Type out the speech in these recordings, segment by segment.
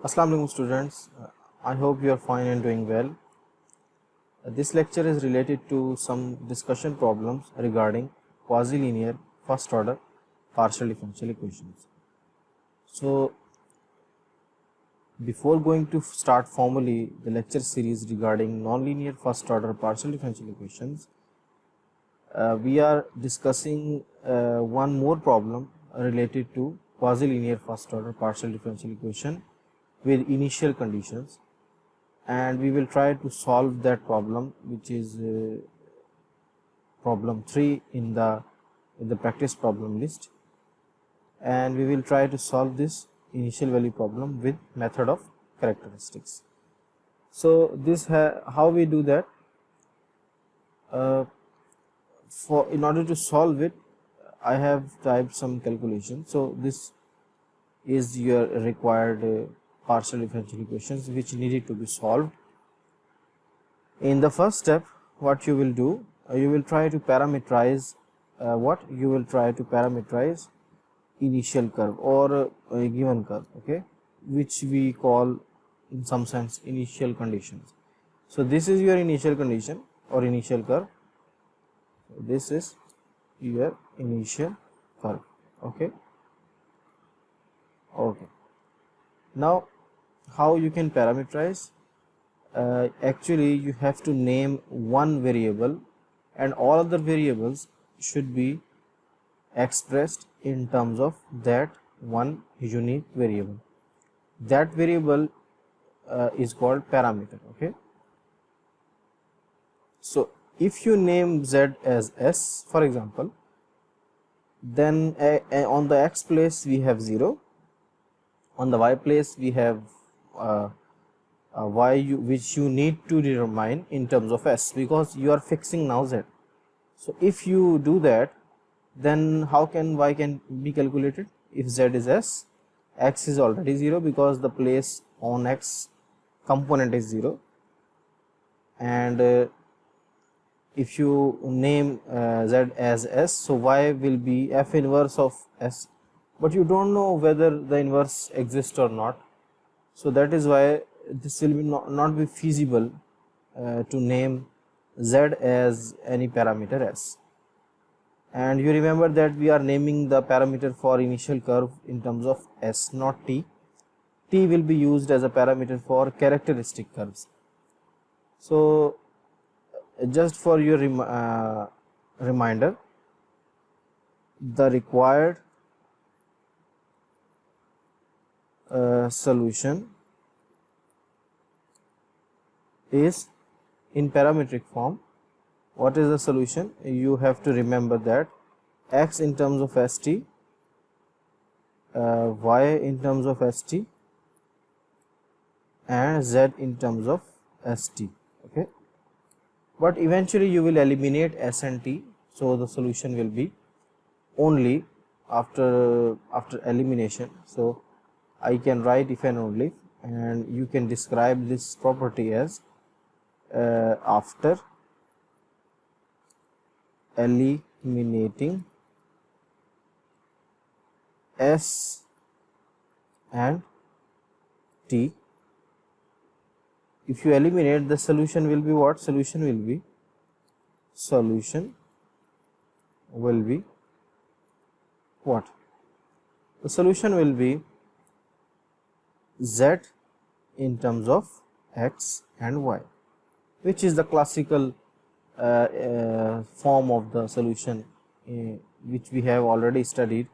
Assalamu alaikum students, I hope you are fine and doing well. This lecture is related to some discussion problems regarding quasi-linear first order partial differential equations. So before going to start formally the lecture series regarding non-linear first order partial differential equations, we are discussing one more problem related to quasi-linear first order partial differential equation with initial conditions, and we will try to solve that problem, which is problem 3 in the practice problem list, and we will try to solve this initial value problem with method of characteristics. So this how we do that. In order to solve it, I have typed some calculation. So this is your required partial differential equations which needed to be solved. In the first step, what you will do, you will try to parameterize initial curve or a given curve, okay, which we call in some sense initial conditions. So this is your initial condition or initial curve. This is your initial curve, okay. Now how you can parameterize? Actually you have to name one variable and all other variables should be expressed in terms of that one unique variable. That variable is called parameter, okay. So if you name z as s, for example, then on the x place we have 0, on the y place we have which you need to determine in terms of s, because you are fixing now z. So if you do that, then how can y can be calculated? If z is s, x is already 0 because the place on x component is 0, and if you name z as s, so y will be f inverse of s, but you don't know whether the inverse exists or not. So that is why this will be not be feasible to name z as any parameter s. And you remember that we are naming the parameter for initial curve in terms of s, not t. T will be used as a parameter for characteristic curves. So just for your reminder, the required solution is in parametric form. What is the solution? You have to remember that x in terms of st, y in terms of st, and z in terms of st, okay. But eventually you will eliminate s and t, so the solution will be only after elimination. So I can write if and only, and you can describe this property as after eliminating s and t. If you eliminate, the solution will be what? Solution will be what? The solution will be z in terms of x and y, which is the classical form of the solution which we have already studied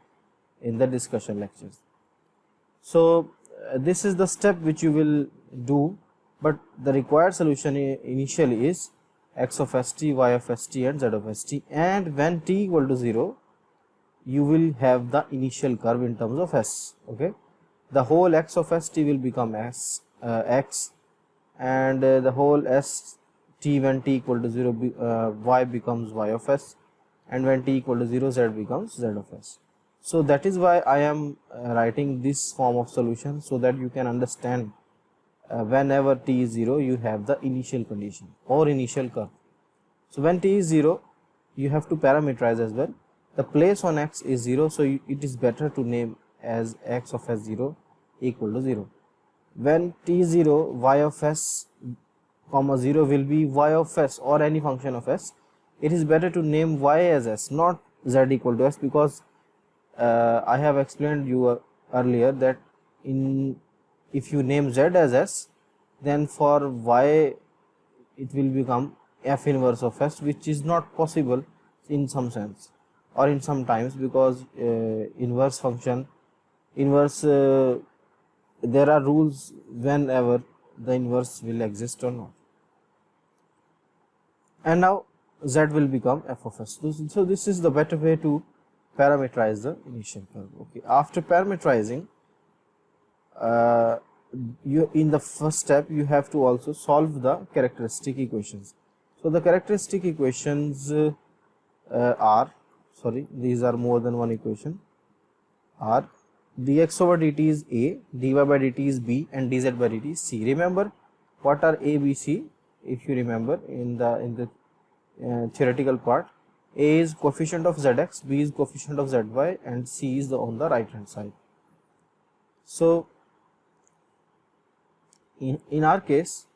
in the discussion lectures. So this is the step which you will do, but the required solution initially is x of st, y of st, and z of st, and when t equal to 0 you will have the initial curve in terms of s, okay. The whole x of st will become x, and the whole s t when t equal to 0 y becomes y of s, and when t equal to 0 z becomes z of s. So that is why I am writing this form of solution, so that you can understand whenever t is 0 you have the initial condition or initial curve. So when t is 0 you have to parameterize as well. The place on x is 0, so it is better to name as x of s0 equal to 0. when t0 y of s comma 0 will be y of s or any function of s, it is better to name y as s, not z equal to s, because I have explained you earlier that if you name z as s, then for y it will become f inverse of s, which is not possible in some sense or in some times, because inverse function there are rules whenever the inverse will exist or not. And now z will become f of s. So this is the better way to parameterize the initial curve. Okay, after parameterizing, you in the first step you have to also solve the characteristic equations. So the characteristic equations these are more than one equation, are dx over dt is a, dy by dt is b, and dz by dt is c. Remember what are a, b, c? If you remember in the theoretical part, a is coefficient of zx, b is coefficient of zy, and c is on the right hand side. So in our case,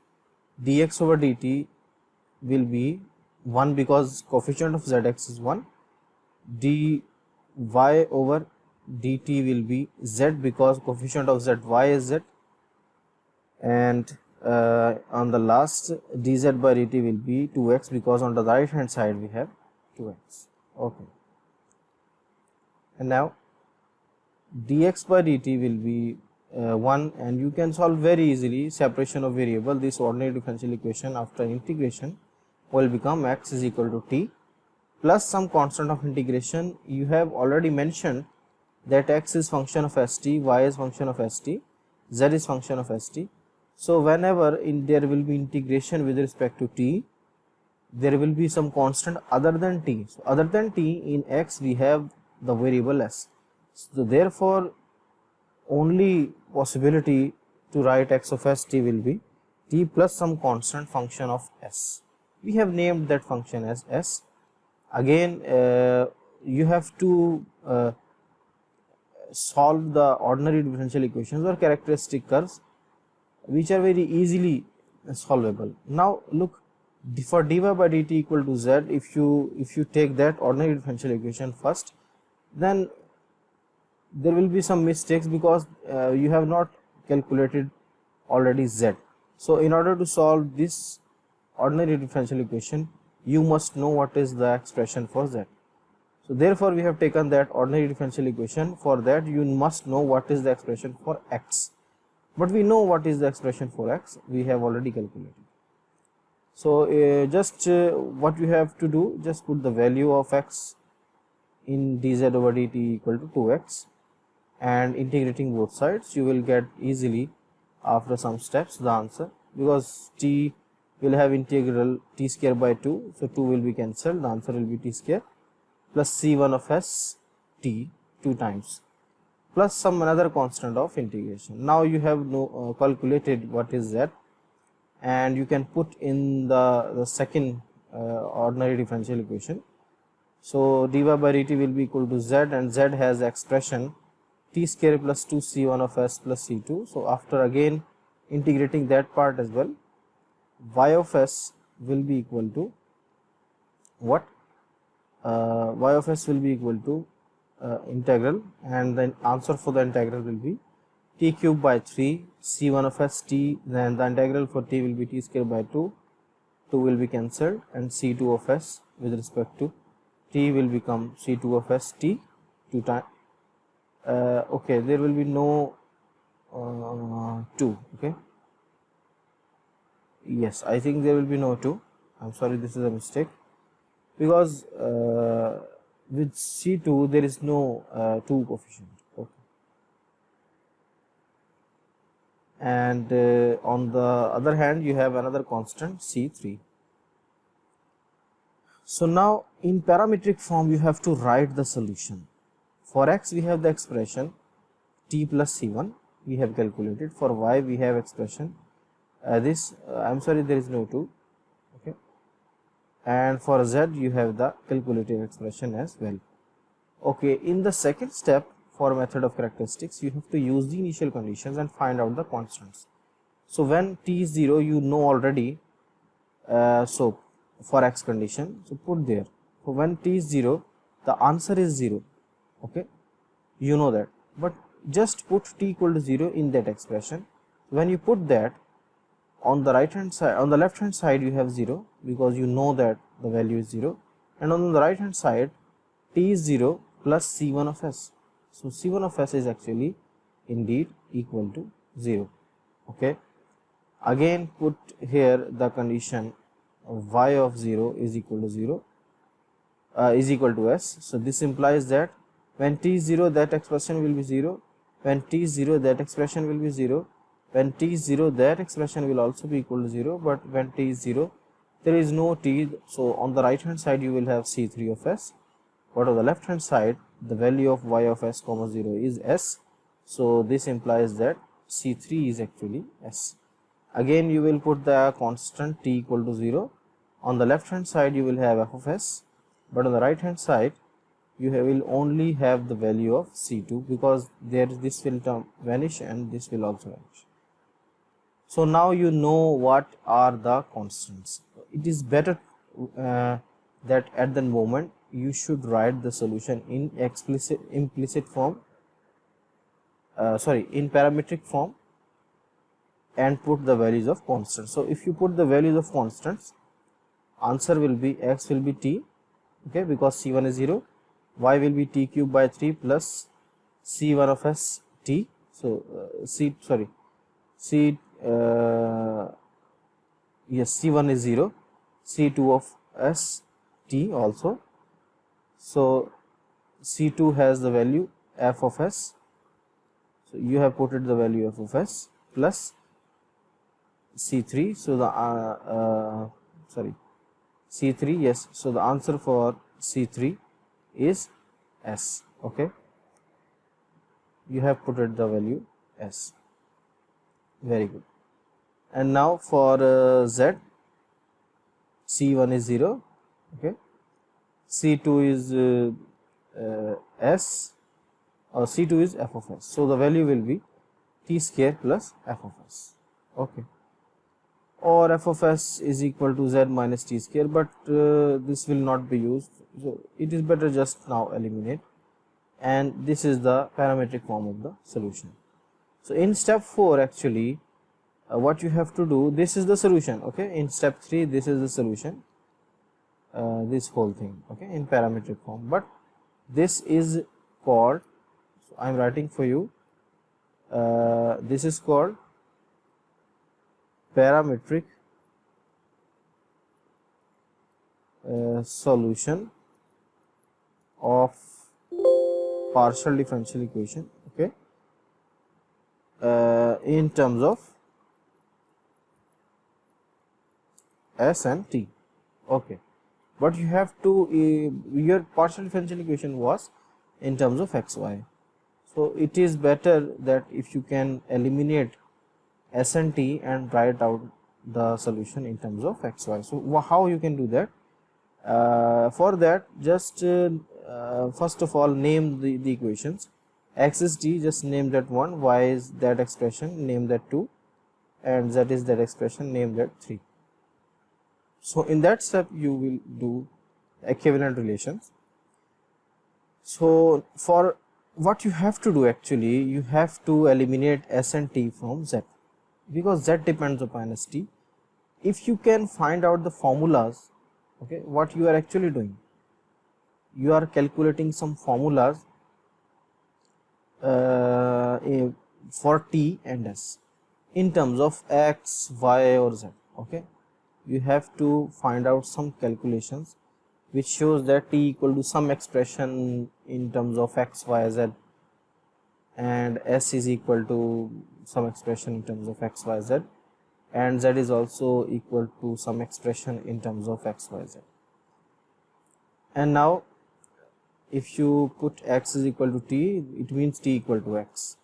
dx over dt will be 1 because coefficient of zx is 1, dy over dt will be z because coefficient of zy is z, and on the last dz by dt will be 2x because on the right hand side we have 2x. Okay, and now dx by dt will be 1, and you can solve very easily separation of variable. This ordinary differential equation after integration will become x is equal to t plus some constant of integration. You have already mentioned that x is function of st, y is function of st, z is function of st. So whenever there will be integration with respect to t, there will be some constant other than t. So other than t in x we have the variable s. So therefore only possibility to write x of st will be t plus some constant function of s. We have named that function as s. Again you have to solve the ordinary differential equations or characteristic curves, which are very easily solvable. Now look, for dy by dt equal to z, if you take that ordinary differential equation first, then there will be some mistakes because you have not calculated already z. So in order to solve this ordinary differential equation, you must know what is the expression for z. So therefore we have taken that ordinary differential equation. For that you must know what is the expression for x, but we know what is the expression for x, we have already calculated. So what you have to do, just put the value of x in dz over dt equal to 2x, and integrating both sides you will get easily after some steps the answer, because t will have integral t square by 2, so 2 will be cancelled, the answer will be t square plus c1 of s t 2 times plus some another constant of integration. Now you have calculated what is z, and you can put in the second ordinary differential equation. So dy by dt will be equal to z, and z has expression t square plus 2 c1 of s plus c2. So after again integrating that part as well, y of s will be equal to what? Y of s will be equal to integral, and then answer for the integral will be t cube by 3 c1 of s t, then the integral for t will be t square by 2, 2 will be cancelled, and c2 of s with respect to t will become c2 of s t 2 times. Okay, there will be no 2. Okay, yes, I think there will be no 2. I'm sorry, this is a mistake, because with c2 there is no 2 coefficient. Okay, and on the other hand you have another constant c3. So now in parametric form you have to write the solution. For x we have the expression t plus c1 we have calculated. For y we have expression I'm sorry, there is no 2. Okay, and for z you have the calculated expression as well. Okay, in the second step for method of characteristics, you have to use the initial conditions and find out the constants. So when t is 0, you know already, so for x condition, so put there. So when t is 0, the answer is 0, okay, you know that, but just put t equal to 0 in that expression. When you put that, on the right hand side, on the left hand side you have 0 because you know that the value is 0, and on the right hand side t is 0 plus c1 of s. So c1 of s is actually indeed equal to 0, okay. Again put here the condition of y of 0 is equal to 0 is equal to s. So this implies that when t is 0, that expression will be 0, when t is 0, that expression will be 0, when t is 0, that expression will also be equal to 0, but when t is 0, there is no t. So on the right hand side you will have c3 of s, but on the left hand side the value of y of s comma 0 is s. So this implies that c3 is actually s. Again you will put the constant t equal to 0. On the left hand side you will have f of s, but on the right hand side you will only have the value of c2 because there this will term vanish and this will also vanish. So now you know what are the constants. It is better that at the moment you should write the solution in implicit form, in parametric form, and put the values of constants. So if you put the values of constants, answer will be x will be t, okay, because c1 is 0, y will be t cube by 3 plus c1 of s t. So yes, c1 is 0, c2 of s t also. So c2 has the value f of s, so you have put it the value f of s plus c3. So the c3, yes, so the answer for c3 is s, okay, you have put it the value s, very good. And now for z, c1 is 0, okay, c2 is s, or c2 is f of s, so the value will be t square plus f of s, okay, or f of s is equal to z minus t square, but this will not be used, so it is better just now eliminate, and this is the parametric form of the solution. So in step 4 actually what you have to do, this is the solution, okay, in step 3 this is the solution, this whole thing, okay, in parametric form, but this is called, so I am writing for you, this is called parametric solution of partial differential equation, okay, in terms of s and t, okay, but you have to your partial differential equation was in terms of x y, so it is better that if you can eliminate s and t and write out the solution in terms of x y. So how you can do that? For that, just first of all name the equations. X is t, just name that 1, y is that expression, name that 2, and z is that expression, name that 3. So in that step you will do equivalent relations. So for what you have to do actually, you have to eliminate s and t from z, because z depends upon s t. If you can find out the formulas, okay, what you are actually doing, you are calculating some formulas for t and s in terms of x, y or z, okay. You have to find out some calculations which shows that t equal to some expression in terms of x, y, z, and s is equal to some expression in terms of x, y, z, and z is also equal to some expression in terms of x, y, z. And now if you put x is equal to t, it means t equal to x,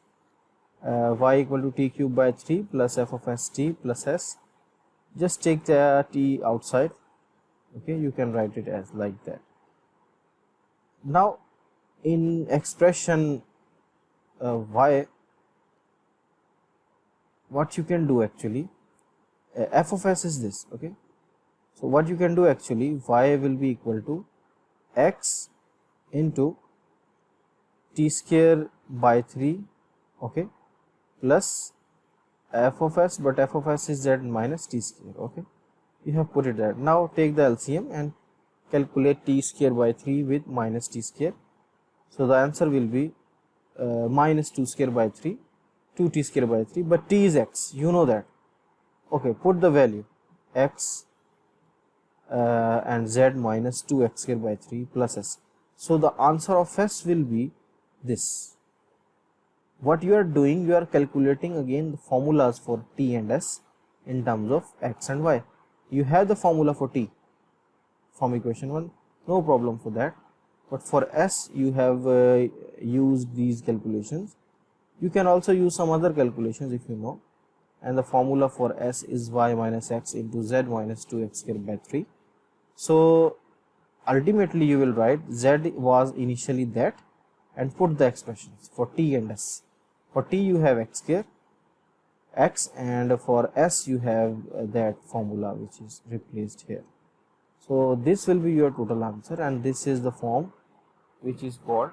y equal to t cube by 3 plus f of s t plus s. Just take the t outside, okay, you can write it as like that. Now in expression y, what you can do actually, f of s is this, okay. So what you can do actually, y will be equal to x into t square by 3, okay, plus f of s, but f of s is z minus t square, okay. You have put it there. Now take the LCM and calculate t square by 3 with minus t square. So the answer will be minus 2 square by 3, 2t square by 3, but t is x, you know that, okay. Put the value x and z minus 2x square by 3 plus s. So the answer of s will be this. What you are doing, you are calculating again the formulas for t and s in terms of x and y. You have the formula for t from equation 1, no problem for that, but for s you have used these calculations. You can also use some other calculations if you know, and the formula for s is y minus x into z minus 2x square by 3. So ultimately you will write z was initially that and put the expressions for t and s. For t you have x square x, and for s you have that formula which is replaced here. So this will be your total answer, and this is the form which is called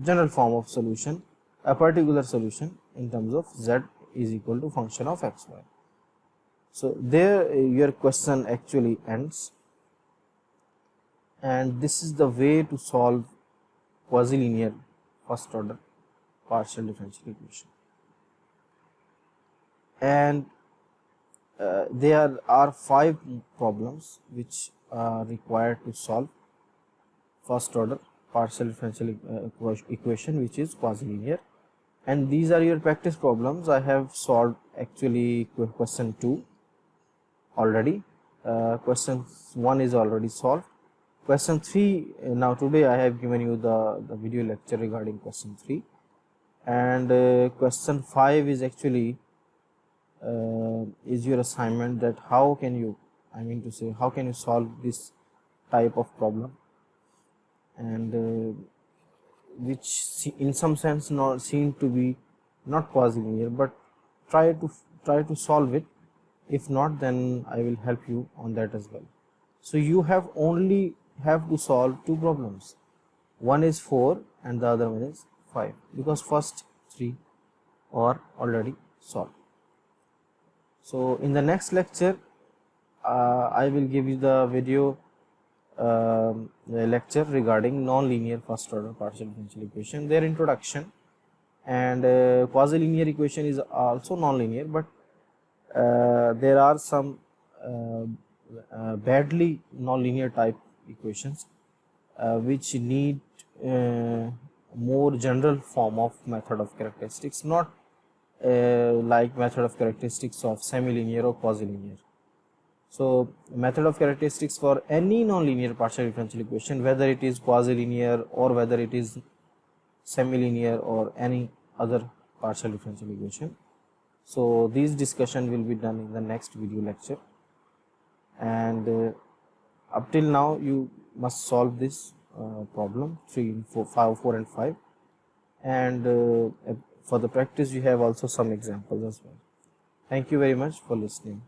general form of solution, a particular solution in terms of z is equal to function of x, y. So there your question actually ends, and this is the way to solve quasi-linear first order partial differential equation. And there are 5 problems which are required to solve first order partial differential equation which is quasi-linear, and these are your practice problems. I have solved actually question 2 already, question 1 is already solved, question 3 now today I have given you the video lecture regarding question 3, and question 5 is actually is your assignment, that how can you, I mean to say, how can you solve this type of problem, and which in some sense not seem to be not quasi-linear, but try to solve it. If not, then I will help you on that as well. So you have only have to solve 2 problems, one is 4 and the other one is 5, because first 3 are already solved. So in the next lecture I will give you the video the lecture regarding non-linear first order partial differential equation, their introduction, and quasi-linear equation is also non-linear, but there are some badly non-linear type equations which need more general form of method of characteristics, not like method of characteristics of semi-linear or quasi-linear. So method of characteristics for any non-linear partial differential equation, whether it is quasi-linear or whether it is semi-linear or any other partial differential equation. So these discussion will be done in the next video lecture, and up till now you must solve this problem 3, 4 and 5, and for the practice you have also some examples as well. Thank you very much for listening.